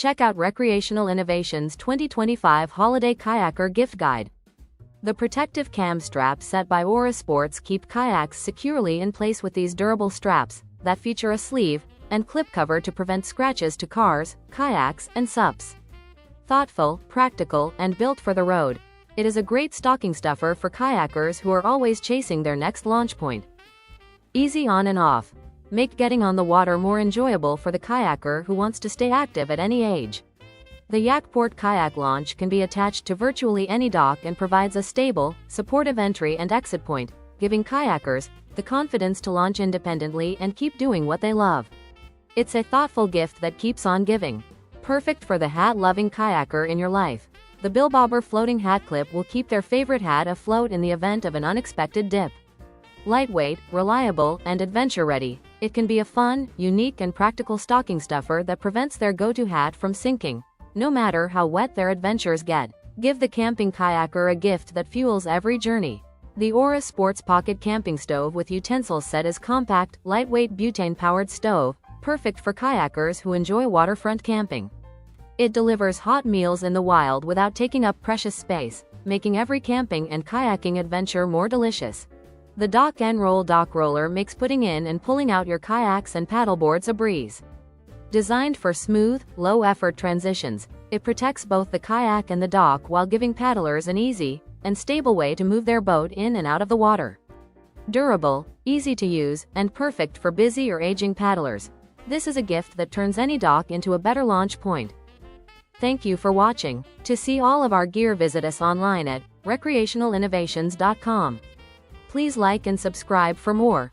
check out Recreational Innovations 2025 Holiday Kayaker Gift Guide. The protective cam straps set by OARA Sports keep kayaks securely in place with these durable straps that feature a sleeve and clip cover to prevent scratches to cars, kayaks, and SUPs. Thoughtful, practical, and built for the road, it is a great stocking stuffer for kayakers who are always chasing their next launch point. Easy on and off. Make getting on the water more enjoyable for the kayaker who wants to stay active at any age. The YAKport Kayak Launch can be attached to virtually any dock and provides a stable, supportive entry and exit point, giving kayakers the confidence to launch independently and keep doing what they love. It's a thoughtful gift that keeps on giving. Perfect for the hat-loving kayaker in your life. The Billbobber floating hat clip will keep their favorite hat afloat in the event of an unexpected dip. Lightweight, reliable, and adventure-ready, it can be a fun, unique, and practical stocking stuffer that prevents their go-to hat from sinking, no matter how wet their adventures get. Give the camping kayaker a gift that fuels every journey. The OARA Sports Pocket Camping Stove with Utensils set is compact, lightweight butane-powered stove, perfect for kayakers who enjoy waterfront camping. It delivers hot meals in the wild without taking up precious space, making every camping and kayaking adventure more delicious. The Dock and Roll dock roller makes putting in and pulling out your kayaks and paddleboards a breeze. Designed for smooth, low-effort transitions, it protects both the kayak and the dock while giving paddlers an easy and stable way to move their boat in and out of the water. Durable, easy to use, and perfect for busy or aging paddlers, this is a gift that turns any dock into a better launch point. Thank you for watching. To see all of our gear, visit us online at recreationalinnovations.com. Please like and subscribe for more.